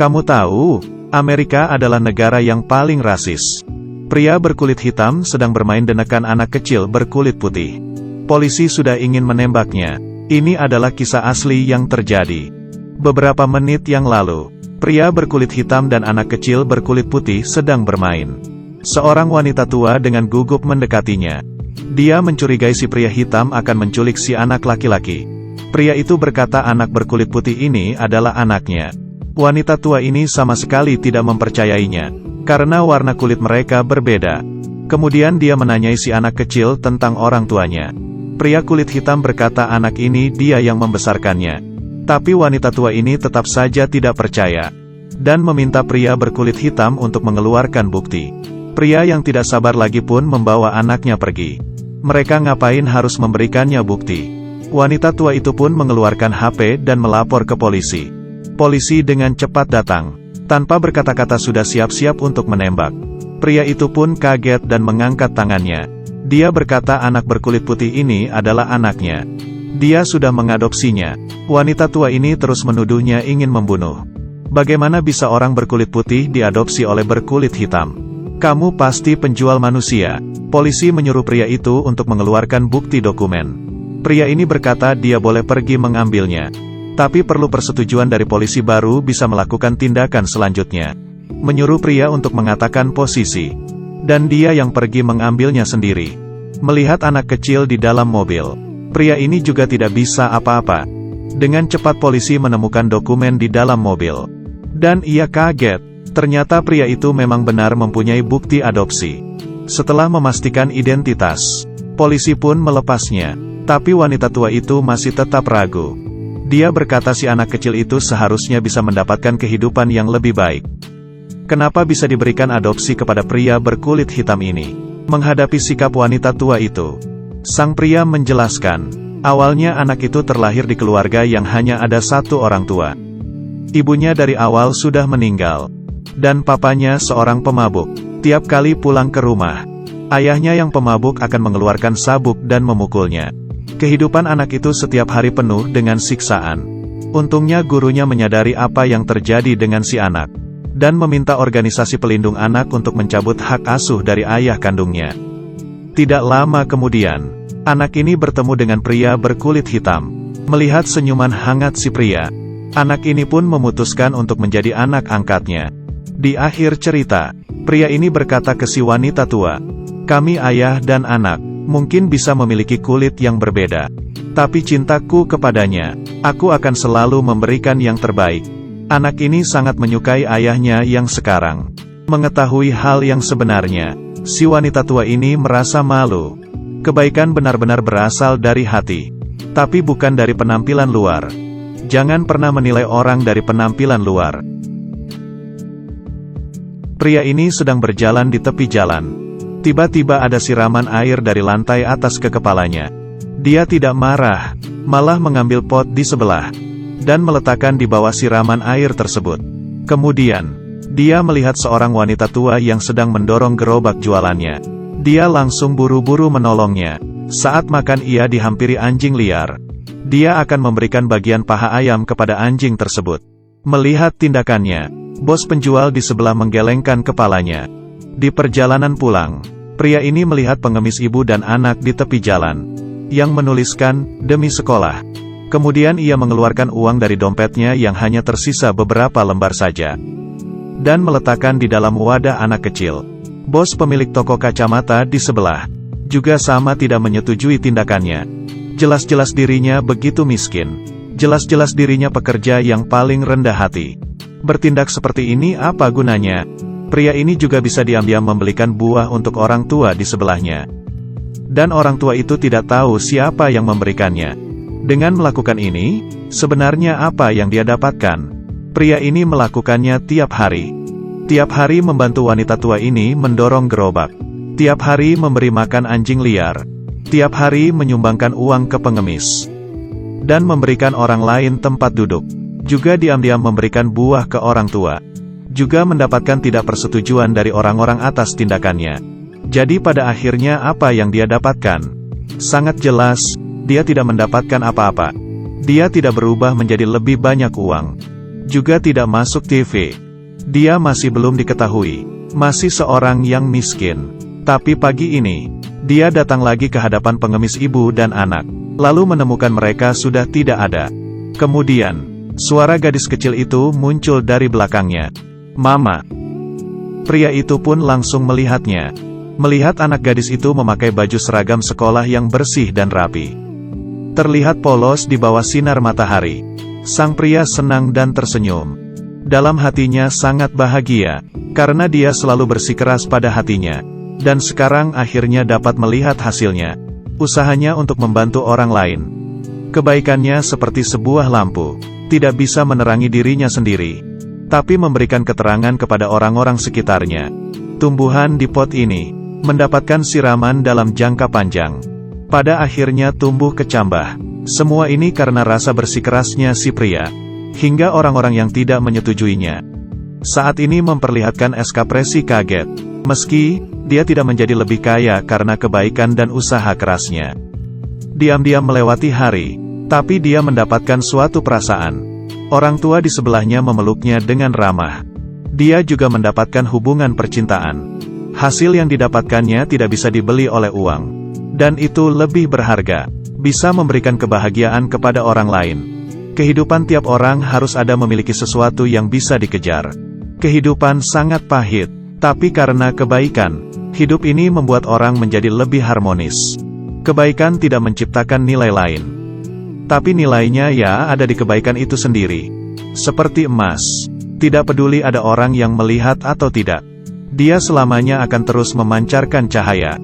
Kamu tahu, Amerika adalah negara yang paling rasis. Pria berkulit hitam sedang bermain denekan anak kecil berkulit putih. Polisi sudah ingin menembaknya. Ini adalah kisah asli yang terjadi. Beberapa menit yang lalu, pria berkulit hitam dan anak kecil berkulit putih sedang bermain. Seorang wanita tua dengan gugup mendekatinya. Dia mencurigai si pria hitam akan menculik si anak laki-laki. Pria itu berkata anak berkulit putih ini adalah anaknya. Wanita tua ini sama sekali tidak mempercayainya, karena warna kulit mereka berbeda. Kemudian dia menanyai si anak kecil tentang orang tuanya. Pria kulit hitam berkata anak ini dia yang membesarkannya. Tapi wanita tua ini tetap saja tidak percaya, dan meminta pria berkulit hitam untuk mengeluarkan bukti. Pria yang tidak sabar lagi pun membawa anaknya pergi. Mereka ngapain harus memberikannya bukti? Wanita tua itu pun mengeluarkan HP dan melapor ke polisi. Polisi dengan cepat datang. Tanpa berkata-kata sudah siap-siap untuk menembak. Pria itu pun kaget dan mengangkat tangannya. Dia berkata anak berkulit putih ini adalah anaknya. Dia sudah mengadopsinya. Wanita tua ini terus menuduhnya ingin membunuh. Bagaimana bisa orang berkulit putih diadopsi oleh berkulit hitam? Kamu pasti penjual manusia. Polisi menyuruh pria itu untuk mengeluarkan bukti dokumen. Pria ini berkata dia boleh pergi mengambilnya. Tapi perlu persetujuan dari polisi baru bisa melakukan tindakan selanjutnya. Menyuruh pria untuk mengatakan posisi. Dan dia yang pergi mengambilnya sendiri. Melihat anak kecil di dalam mobil. Pria ini juga tidak bisa apa-apa. Dengan cepat polisi menemukan dokumen di dalam mobil. Dan ia kaget. Ternyata pria itu memang benar mempunyai bukti adopsi. Setelah memastikan identitas, polisi pun melepasnya. Tapi wanita tua itu masih tetap ragu. Dia berkata si anak kecil itu seharusnya bisa mendapatkan kehidupan yang lebih baik. Kenapa bisa diberikan adopsi kepada pria berkulit hitam ini? Menghadapi sikap wanita tua itu, sang pria menjelaskan, awalnya anak itu terlahir di keluarga yang hanya ada satu orang tua. Ibunya dari awal sudah meninggal. Dan papanya seorang pemabuk. Tiap kali pulang ke rumah, ayahnya yang pemabuk akan mengeluarkan sabuk dan memukulnya. Kehidupan anak itu setiap hari penuh dengan siksaan. Untungnya gurunya menyadari apa yang terjadi dengan si anak, dan meminta organisasi pelindung anak untuk mencabut hak asuh dari ayah kandungnya. Tidak lama kemudian, anak ini bertemu dengan pria berkulit hitam. Melihat senyuman hangat si pria, anak ini pun memutuskan untuk menjadi anak angkatnya. Di akhir cerita, pria ini berkata ke si wanita tua, "Kami ayah dan anak. Mungkin bisa memiliki kulit yang berbeda. Tapi cintaku kepadanya, aku akan selalu memberikan yang terbaik." Anak ini sangat menyukai ayahnya yang sekarang. Mengetahui hal yang sebenarnya, si wanita tua ini merasa malu. Kebaikan benar-benar berasal dari hati. Tapi bukan dari penampilan luar. Jangan pernah menilai orang dari penampilan luar. Pria ini sedang berjalan di tepi jalan. Tiba-tiba ada siraman air dari lantai atas ke kepalanya. Dia tidak marah, malah mengambil pot di sebelah, dan meletakkan di bawah siraman air tersebut. Kemudian, dia melihat seorang wanita tua yang sedang mendorong gerobak jualannya. Dia langsung buru-buru menolongnya. Saat makan ia dihampiri anjing liar. Dia akan memberikan bagian paha ayam kepada anjing tersebut. Melihat tindakannya, bos penjual di sebelah menggelengkan kepalanya. Di perjalanan pulang, pria ini melihat pengemis ibu dan anak di tepi jalan, yang menuliskan, "Demi sekolah." Kemudian ia mengeluarkan uang dari dompetnya yang hanya tersisa beberapa lembar saja, dan meletakkan di dalam wadah anak kecil. Bos pemilik toko kacamata di sebelah, juga sama tidak menyetujui tindakannya. Jelas-jelas dirinya begitu miskin. Jelas-jelas dirinya pekerja yang paling rendah hati. Bertindak seperti ini apa gunanya? Pria ini juga bisa diam-diam membelikan buah untuk orang tua di sebelahnya. Dan orang tua itu tidak tahu siapa yang memberikannya. Dengan melakukan ini, sebenarnya apa yang dia dapatkan? Pria ini melakukannya tiap hari. Tiap hari membantu wanita tua ini mendorong gerobak. Tiap hari memberi makan anjing liar. Tiap hari menyumbangkan uang ke pengemis. Dan memberikan orang lain tempat duduk. Juga diam-diam memberikan buah ke orang tua. Juga mendapatkan tidak persetujuan dari orang-orang atas tindakannya. Jadi pada akhirnya apa yang dia dapatkan? Sangat jelas, dia tidak mendapatkan apa-apa. Dia tidak berubah menjadi lebih banyak uang. juga tidak masuk TV. Dia masih belum diketahui, masih seorang yang miskin. Tapi pagi ini, dia datang lagi ke hadapan pengemis ibu dan anak, lalu menemukan mereka sudah tidak ada. Kemudian, suara gadis kecil itu muncul dari belakangnya. "Mama." Pria itu pun langsung melihatnya. Melihat anak gadis itu memakai baju seragam sekolah yang bersih dan rapi, terlihat polos di bawah sinar matahari. Sang pria senang dan tersenyum. Dalam hatinya sangat bahagia, karena dia selalu bersikeras pada hatinya. Dan sekarang akhirnya dapat melihat hasilnya. Usahanya untuk membantu orang lain. Kebaikannya seperti sebuah lampu, tidak bisa menerangi dirinya sendiri, tapi memberikan keterangan kepada orang-orang sekitarnya. Tumbuhan di pot ini mendapatkan siraman dalam jangka panjang. Pada akhirnya tumbuh kecambah. Semua ini karena rasa bersikeras-nya si pria, hingga orang-orang yang tidak menyetujuinya saat ini memperlihatkan ekspresi kaget. Meski dia tidak menjadi lebih kaya karena kebaikan dan usaha kerasnya. Diam-diam melewati hari, tapi dia mendapatkan suatu perasaan. Orang tua di sebelahnya memeluknya dengan ramah. Dia juga mendapatkan hubungan percintaan. Hasil yang didapatkannya tidak bisa dibeli oleh uang. Dan itu lebih berharga, bisa memberikan kebahagiaan kepada orang lain. Kehidupan tiap orang harus ada memiliki sesuatu yang bisa dikejar. Kehidupan sangat pahit, tapi karena kebaikan, hidup ini membuat orang menjadi lebih harmonis. Kebaikan tidak menciptakan nilai lain, tapi nilainya ya ada di kebaikan itu sendiri. Seperti emas, tidak peduli ada orang yang melihat atau tidak, dia selamanya akan terus memancarkan cahaya.